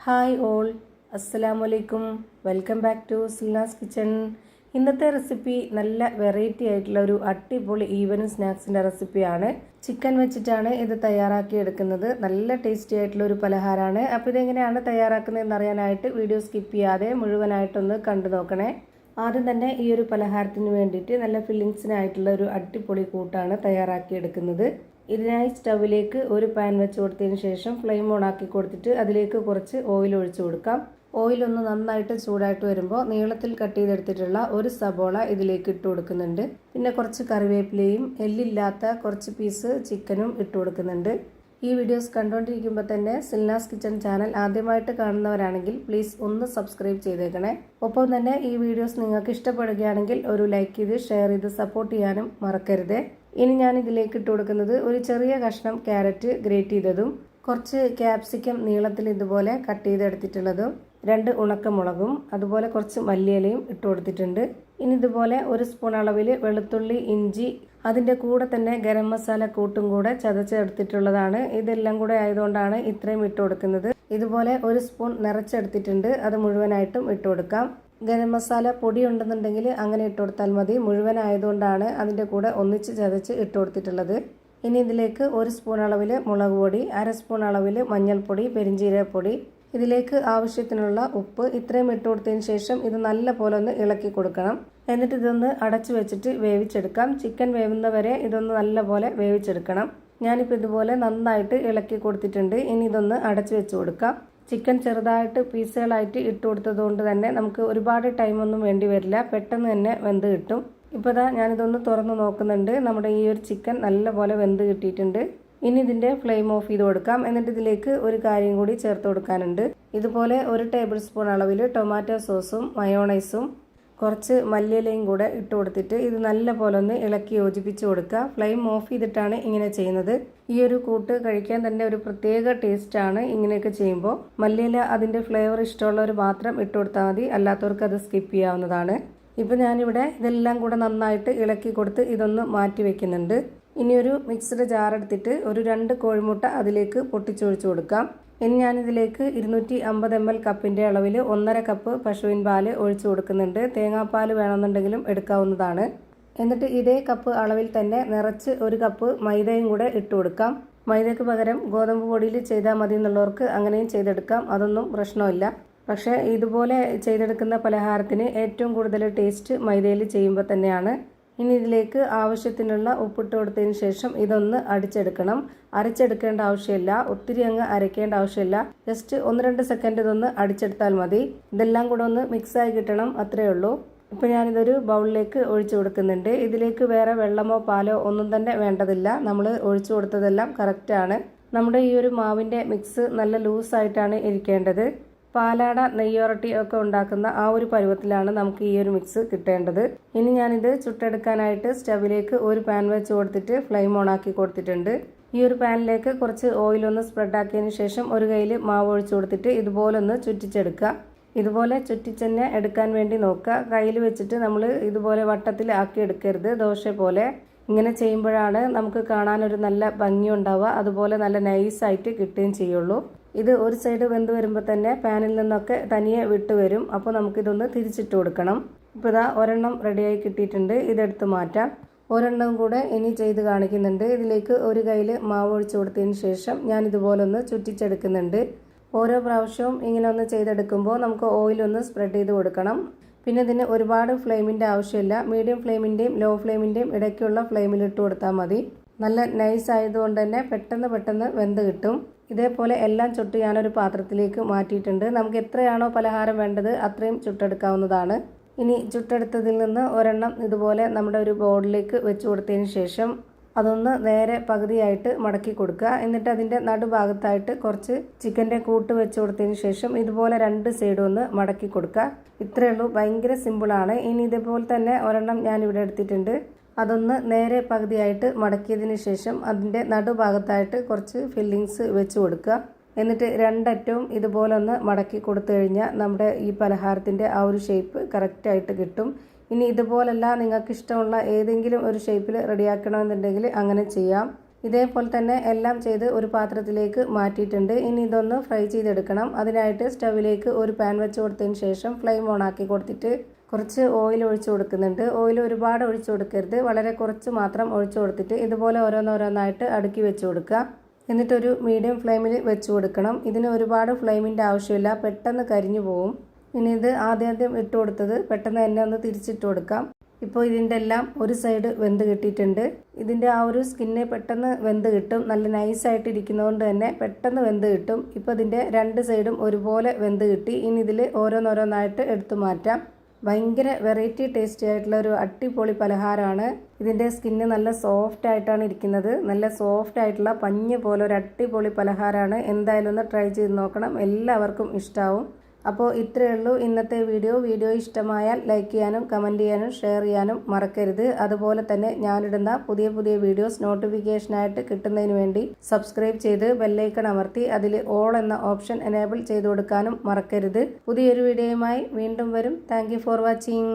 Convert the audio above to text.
Hi all, അസ്സലാമലൈക്കും. Welcome back to Silna's kitchen. ഇന്നത്തെ recipe നല്ല വെറൈറ്റി ആയിട്ടുള്ള ഒരു അടിപൊളി ഈവനിങ് സ്നാക്സിൻ്റെ റെസിപ്പിയാണ്. ചിക്കൻ വെച്ചിട്ടാണ് ഇത് തയ്യാറാക്കി എടുക്കുന്നത്. നല്ല ടേസ്റ്റി ആയിട്ടുള്ള ഒരു പലഹാരമാണ്. അപ്പോൾ ഇതെങ്ങനെയാണ് തയ്യാറാക്കുന്നതെന്ന് അറിയാനായിട്ട് വീഡിയോ സ്കിപ്പ് ചെയ്യാതെ മുഴുവനായിട്ടൊന്ന് കണ്ടു നോക്കണേ. ആദ്യം തന്നെ ഈ ഒരു പലഹാരത്തിന് വേണ്ടിയിട്ട് നല്ല ഫില്ലിങ്സിനായിട്ടുള്ള ഒരു അടിപൊളി കൂട്ടാണ് തയ്യാറാക്കി എടുക്കുന്നത്. ഇതിനായി സ്റ്റൗവിലേക്ക് ഒരു പാൻ വെച്ച് കൊടുത്തതിന് ശേഷം ഫ്ലെയിം ഓൺ ആക്കി കൊടുത്തിട്ട് അതിലേക്ക് കുറച്ച് ഓയിൽ ഒഴിച്ചു കൊടുക്കാം. ഓയിൽ ഒന്ന് നന്നായിട്ട് ചൂടായിട്ട് വരുമ്പോൾ നീളത്തിൽ കട്ട് ചെയ്തെടുത്തിട്ടുള്ള ഒരു സബോള ഇതിലേക്ക് ഇട്ട് കൊടുക്കുന്നുണ്ട്. പിന്നെ കുറച്ച് കറിവേപ്പിലയും എല്ലില്ലാത്ത കുറച്ച് പീസ് ചിക്കനും ഇട്ട് കൊടുക്കുന്നുണ്ട്. ഈ വീഡിയോസ് കണ്ടുകൊണ്ടിരിക്കുമ്പോൾ തന്നെ സിൽനാസ് കിച്ചൺ ചാനൽ ആദ്യമായിട്ട് കാണുന്നവരാണെങ്കിൽ പ്ലീസ് ഒന്ന് സബ്സ്ക്രൈബ് ചെയ്തേക്കണേ. ഒപ്പം തന്നെ ഈ വീഡിയോസ് നിങ്ങൾക്ക് ഇഷ്ടപ്പെടുകയാണെങ്കിൽ ഒരു ലൈക്ക് ചെയ്ത് ഷെയർ ചെയ്ത് സപ്പോർട്ട് ചെയ്യാനും മറക്കരുത്. ഇനി ഞാൻ ഇതിലേക്ക് ഇട്ട് കൊടുക്കുന്നത് ഒരു ചെറിയ കഷ്ണം ക്യാരറ്റ് ഗ്രേറ്റ് ചെയ്തതും കുറച്ച് ക്യാപ്സിക്കം നീളത്തിൽ ഇതുപോലെ കട്ട് ചെയ്തെടുത്തിട്ടുള്ളതും 2 ഉണക്കമുളകും അതുപോലെ കുറച്ച് മല്ലിയിലയും ഇട്ട് കൊടുത്തിട്ടുണ്ട്. ഇനി ഇതുപോലെ 1 സ്പൂൺ അളവിൽ വെളുത്തുള്ളി, ഇഞ്ചി, അതിൻ്റെ കൂടെ തന്നെ ഗരം മസാല കൂട്ടും കൂടെ ചതച്ചെടുത്തിട്ടുള്ളതാണ്. ഇതെല്ലാം കൂടെ ആയതുകൊണ്ടാണ് ഇത്രയും ഇട്ട് കൊടുക്കുന്നത്. ഇതുപോലെ 1 സ്പൂൺ നിറച്ചെടുത്തിട്ടുണ്ട്. അത് മുഴുവനായിട്ടും ഇട്ട് കൊടുക്കാം. ഗരം മസാല പൊടി ഉണ്ടെന്നുണ്ടെങ്കിൽ അങ്ങനെ ഇട്ട് കൊടുത്താൽ മതി. മുഴുവനായതുകൊണ്ടാണ് അതിൻ്റെ കൂടെ ഒന്നിച്ച് ചതച്ച് ഇട്ട് കൊടുത്തിട്ടുള്ളത്. ഇനി ഇതിലേക്ക് 1 സ്പൂൺ അളവിൽ മുളക് പൊടി, 1/2 സ്പൂൺ അളവിൽ മഞ്ഞൾപ്പൊടി, പെരിഞ്ജീരകപ്പൊടി, ഇതിലേക്ക് ആവശ്യത്തിനുള്ള ഉപ്പ്, ഇത്രയും ഇട്ട് കൊടുത്തതിന് ശേഷം ഇത് നല്ല പോലെ ഒന്ന് ഇളക്കി കൊടുക്കണം. എന്നിട്ട് ഇതൊന്ന് അടച്ചു വെച്ചിട്ട് വേവിച്ചെടുക്കാം. ചിക്കൻ വേവുന്നവരെ ഇതൊന്ന് നല്ല പോലെ വേവിച്ചെടുക്കണം. ഞാനിപ്പോൾ ഇതുപോലെ നന്നായിട്ട് ഇളക്കി കൊടുത്തിട്ടുണ്ട്. ഇനി ഇതൊന്ന് അടച്ചു വെച്ച് കൊടുക്കാം. ചിക്കൻ ചെറുതായിട്ട് പീസുകളായിട്ട് ഇട്ട് കൊടുത്തത് കൊണ്ട് തന്നെ നമുക്ക് ഒരുപാട് ടൈമൊന്നും വേണ്ടി വരില്ല, പെട്ടെന്ന് തന്നെ വെന്ത് കിട്ടും. ഇപ്പോൾ ദാ ഞാനിതൊന്ന് തുറന്ന് നോക്കുന്നുണ്ട്. നമ്മുടെ ഈ ഒരു ചിക്കൻ നല്ലപോലെ വെന്ത് കിട്ടിയിട്ടുണ്ട്. ഇനി ഇതിൻ്റെ ഫ്ലെയിം ഓഫ് ചെയ്ത് കൊടുക്കാം. എന്നിട്ട് ഇതിലേക്ക് ഒരു കാര്യം കൂടി ചേർത്ത് കൊടുക്കാനുണ്ട്. ഇതുപോലെ 1 ടേബിൾ സ്പൂൺ അളവിൽ ടൊമാറ്റോ സോസും മയോണൈസും കുറച്ച് മല്ലിയിലയും കൂടെ ഇട്ട് കൊടുത്തിട്ട് ഇത് നല്ല പോലെ ഒന്ന് ഇളക്കി യോജിപ്പിച്ച് കൊടുക്കുക. ഫ്ലെയിം ഓഫ് ചെയ്തിട്ടാണ് ഇങ്ങനെ ചെയ്യുന്നത്. ഈ ഒരു കൂട്ട് കഴിക്കാൻ തന്നെ ഒരു പ്രത്യേക ടേസ്റ്റാണ് ഇങ്ങനെയൊക്കെ ചെയ്യുമ്പോൾ. മല്ലിയില അതിൻ്റെ ഫ്ലേവർ ഇഷ്ടമുള്ളവർ മാത്രം ഇട്ട് കൊടുത്താൽ മതി, അല്ലാത്തവർക്ക് അത് സ്കിപ്പ് ചെയ്യാവുന്നതാണ്. ഇപ്പോൾ ഞാനിവിടെ ഇതെല്ലാം കൂടെ നന്നായിട്ട് ഇളക്കി കൊടുത്ത് ഇതൊന്ന് മാറ്റി വെക്കുന്നുണ്ട്. ഇനി ഒരു മിക്സ്ഡ് ജാർ എടുത്തിട്ട് ഒരു 2 കോഴിമുട്ട അതിലേക്ക് പൊട്ടിച്ചൊഴിച്ച് കൊടുക്കാം. ഇനി ഞാനിതിലേക്ക് 250 ml കപ്പിൻ്റെ അളവിൽ 1.5 കപ്പ് പശുവിൻ പാൽ ഒഴിച്ചു കൊടുക്കുന്നുണ്ട്. തേങ്ങാപ്പാൽ വേണമെന്നുണ്ടെങ്കിലും എടുക്കാവുന്നതാണ്. എന്നിട്ട് ഇതേ കപ്പ് അളവിൽ തന്നെ നിറച്ച് 1 കപ്പ് മൈദയും കൂടെ ഇട്ട് കൊടുക്കാം. മൈദയ്ക്ക് പകരം ഗോതമ്പ് പൊടിയിൽ ചെയ്താൽ മതി എന്നുള്ളവർക്ക് അങ്ങനെയും ചെയ്തെടുക്കാം, അതൊന്നും പ്രശ്നമില്ല. പക്ഷേ ഇതുപോലെ ചെയ്തെടുക്കുന്ന പലഹാരത്തിന് ഏറ്റവും കൂടുതൽ ടേസ്റ്റ് മൈദയിൽ ചെയ്യുമ്പോൾ തന്നെയാണ്. ഇനി ഇതിലേക്ക് ആവശ്യത്തിനുള്ള ഉപ്പിട്ട് കൊടുത്തതിന് ശേഷം ഇതൊന്ന് അടിച്ചെടുക്കണം. അരച്ചെടുക്കേണ്ട ആവശ്യമില്ല, ഒത്തിരി അങ്ങ് അരയ്ക്കേണ്ട ആവശ്യമില്ല. ജസ്റ്റ് 1-2 സെക്കൻഡ് ഇതൊന്ന് അടിച്ചെടുത്താൽ മതി. ഇതെല്ലാം കൂടെ ഒന്ന് മിക്സായി കിട്ടണം, അത്രയേ ഉള്ളൂ. ഇപ്പോൾ ഞാനിതൊരു ബൗളിലേക്ക് ഒഴിച്ചു കൊടുക്കുന്നുണ്ട്. ഇതിലേക്ക് വേറെ വെള്ളമോ പാലോ ഒന്നും തന്നെ വേണ്ടതില്ല. നമ്മൾ ഒഴിച്ചു കൊടുത്തതെല്ലാം കറക്റ്റാണ്. നമ്മുടെ ഈ ഒരു മാവിൻ്റെ മിക്സ് നല്ല ലൂസായിട്ടാണ് ഇരിക്കേണ്ടത്. പാലാട, നെയ്യോറട്ടി ഒക്കെ ഉണ്ടാക്കുന്ന ആ ഒരു പരുവത്തിലാണ് നമുക്ക് ഈ ഒരു മിക്സ് കിട്ടേണ്ടത്. ഇനി ഞാനിത് ചുട്ടെടുക്കാനായിട്ട് സ്റ്റവിലേക്ക് ഒരു പാൻ വെച്ച് കൊടുത്തിട്ട് ഫ്ലെയിം ഓൺ ആക്കി കൊടുത്തിട്ടുണ്ട്. ഈ ഒരു പാനിലേക്ക് കുറച്ച് ഓയിലൊന്ന് സ്പ്രെഡ് ആക്കിയതിന് ശേഷം ഒരു കയ്യിൽ മാവ് ഒഴിച്ചു കൊടുത്തിട്ട് ഇതുപോലെ ഒന്ന് ചുറ്റിച്ചെടുക്കുക. ഇതുപോലെ ചുറ്റിച്ചെന്നെ എടുക്കാൻ വേണ്ടി നോക്കുക. കയ്യിൽ വെച്ചിട്ട് നമ്മൾ ഇതുപോലെ വട്ടത്തിൽ ആക്കി എടുക്കരുത്, ദോശ പോലെ. ഇങ്ങനെ ചെയ്യുമ്പോഴാണ് നമുക്ക് കാണാനൊരു നല്ല ഭംഗി ഉണ്ടാവുക, അതുപോലെ നല്ല നൈസായിട്ട് കിട്ടുകയും ചെയ്യുള്ളൂ. ഇത് ഒരു സൈഡ് വെന്ത് വരുമ്പോൾ തന്നെ പാനിൽ നിന്നൊക്കെ തനിയെ വിട്ട് വരും. അപ്പോൾ നമുക്കിതൊന്ന് തിരിച്ചിട്ട് കൊടുക്കണം. ഇപ്പോൾ ഇതാ ഒരെണ്ണം റെഡിയായി കിട്ടിയിട്ടുണ്ട്. ഇതെടുത്ത് മാറ്റാം. ഒരെണ്ണം കൂടെ ഇനി ചെയ്ത് കാണിക്കുന്നുണ്ട്. ഇതിലേക്ക് ഒരു കയ്യിൽ മാവ് ഒഴിച്ചു കൊടുത്തതിന് ശേഷം ഞാൻ ഇതുപോലെ ഒന്ന് ചുറ്റിച്ചെടുക്കുന്നുണ്ട്. ഓരോ പ്രാവശ്യവും ഇങ്ങനെ ഒന്ന് ചെയ്തെടുക്കുമ്പോൾ നമുക്ക് ഓയിലൊന്ന് സ്പ്രെഡ് ചെയ്ത് കൊടുക്കണം. പിന്നെ ഇതിന് ഒരുപാട് ഫ്ലെയിമിൻ്റെ ആവശ്യമില്ല. മീഡിയം ഫ്ലെയിമിൻ്റെയും ലോ ഫ്ലെയിമിൻ്റെയും ഇടയ്ക്കുള്ള ഫ്ലെയിമിൽ ഇട്ട് കൊടുത്താൽ മതി. നല്ല നൈസ് ആയതുകൊണ്ട് തന്നെ പെട്ടെന്ന് വെന്ത് കിട്ടും. ഇതേപോലെ എല്ലാം ചുട്ട് ഞാനൊരു പാത്രത്തിലേക്ക് മാറ്റിയിട്ടുണ്ട്. നമുക്ക് എത്രയാണോ പലഹാരം വേണ്ടത് അത്രയും ചുട്ടെടുക്കാവുന്നതാണ്. ഇനി ചുട്ടെടുത്തതിൽ നിന്ന് ഒരെണ്ണം ഇതുപോലെ നമ്മുടെ ഒരു ബോളിലേക്ക് വെച്ച് കൊടുത്തതിന് ശേഷം അതൊന്ന് നേരെ പകുതിയായിട്ട് മടക്കി കൊടുക്കുക. എന്നിട്ട് അതിൻ്റെ നടുഭാഗത്തായിട്ട് കുറച്ച് ചിക്കൻ്റെ കൂട്ട് വെച്ച് കൊടുത്തതിന് ശേഷം ഇതുപോലെ 2 സൈഡും ഒന്ന് മടക്കി കൊടുക്കുക. ഇത്രയേ ഉള്ളൂ, ഭയങ്കര സിമ്പിളാണ്. ഇനി ഇതേപോലെ തന്നെ ഒരെണ്ണം ഞാനിവിടെ എടുത്തിട്ടുണ്ട്. അതൊന്ന് നേരെ പകുതിയായിട്ട് മടക്കിയതിന് ശേഷം അതിൻ്റെ നടുഭാഗത്തായിട്ട് കുറച്ച് ഫില്ലിങ്സ് വെച്ച് കൊടുക്കുക. എന്നിട്ട് 2 അറ്റവും ഇതുപോലെ ഒന്ന് മടക്കി കൊടുത്തു കഴിഞ്ഞാൽ നമ്മുടെ ഈ പലഹാരത്തിൻ്റെ ആ ഒരു ഷേപ്പ് കറക്റ്റായിട്ട് കിട്ടും. ഇനി ഇതുപോലല്ല, നിങ്ങൾക്ക് ഇഷ്ടമുള്ള ഏതെങ്കിലും ഒരു ഷേപ്പിൽ റെഡിയാക്കണമെന്നുണ്ടെങ്കിൽ അങ്ങനെ ചെയ്യാം. ഇതേപോലെ തന്നെ എല്ലാം ചെയ്ത് ഒരു പാത്രത്തിലേക്ക് മാറ്റിയിട്ടുണ്ട്. ഇനി ഇതൊന്ന് ഫ്രൈ ചെയ്തെടുക്കണം. അതിനായിട്ട് സ്റ്റവിലേക്ക് ഒരു പാൻ വെച്ച് കൊടുത്തതിന് ശേഷം ഫ്ലെയിം ഓൺ ആക്കി കൊടുത്തിട്ട് കുറച്ച് ഓയിൽ ഒഴിച്ചു കൊടുക്കുന്നുണ്ട്. ഓയിൽ ഒരുപാട് ഒഴിച്ചു കൊടുക്കരുത്, വളരെ കുറച്ച് മാത്രം ഒഴിച്ചു കൊടുത്തിട്ട് ഇതുപോലെ ഓരോന്നോരോന്നായിട്ട് അടുക്കി വെച്ച് കൊടുക്കുക. എന്നിട്ടൊരു മീഡിയം ഫ്ലെയിമിൽ വെച്ച് കൊടുക്കണം. ഇതിന് ഒരുപാട് ഫ്ലെയിമിൻ്റെ ആവശ്യമില്ല, പെട്ടെന്ന് കരിഞ്ഞു പോവും. ഇനി ഇത് ആദ്യം ഇട്ട് കൊടുത്തത് പെട്ടെന്ന് തന്നെ ഒന്ന് തിരിച്ചിട്ട് കൊടുക്കാം. ഇപ്പോൾ ഇതിൻ്റെ എല്ലാം ഒരു സൈഡ് വെന്ത് കിട്ടിയിട്ടുണ്ട്. ഇതിൻ്റെ ആ ഒരു സ്കിന്ന് പെട്ടെന്ന് വെന്ത് കിട്ടും, നല്ല നൈസായിട്ട് ഇരിക്കുന്നതുകൊണ്ട് തന്നെ പെട്ടെന്ന് വെന്ത് കിട്ടും. ഇപ്പോൾ ഇതിൻ്റെ രണ്ട് സൈഡും ഒരുപോലെ വെന്ത് കിട്ടി. ഇനി ഇതിൽ ഓരോന്നോരോന്നായിട്ട് എടുത്തു മാറ്റാം. ഭയങ്കര വെറൈറ്റി ടേസ്റ്റി ആയിട്ടുള്ള ഒരു അടിപൊളി പലഹാരമാണ്. ഇതിൻ്റെ സ്കിന്ന് നല്ല സോഫ്റ്റ് ആയിട്ടാണ് ഇരിക്കുന്നത്. നല്ല സോഫ്റ്റ് ആയിട്ടുള്ള പഞ്ഞ് പോലെ ഒരു അടിപൊളി പലഹാരമാണ്. എന്തായാലും ഒന്ന് ട്രൈ ചെയ്ത് നോക്കണം, എല്ലാവർക്കും ഇഷ്ടമാവും. അപ്പോൾ ഇത്രയേ ഉള്ളൂ ഇന്നത്തെ വീഡിയോ ഇഷ്ടമായാൽ ലൈക്ക് ചെയ്യാനും കമൻറ്റ് ചെയ്യാനും ഷെയർ ചെയ്യാനും മറക്കരുത്. അതുപോലെ തന്നെ ഞാനിടുന്ന പുതിയ വീഡിയോസ് നോട്ടിഫിക്കേഷനായിട്ട് കിട്ടുന്നതിന് വേണ്ടി സബ്സ്ക്രൈബ് ചെയ്ത് ബെല്ലൈക്കൺ അമർത്തി അതിൽ ഓൾ എന്ന ഓപ്ഷൻ എനേബിൾ ചെയ്ത് കൊടുക്കാനും മറക്കരുത്. പുതിയൊരു വീഡിയോയുമായി വീണ്ടും വരും. Thank you for watching.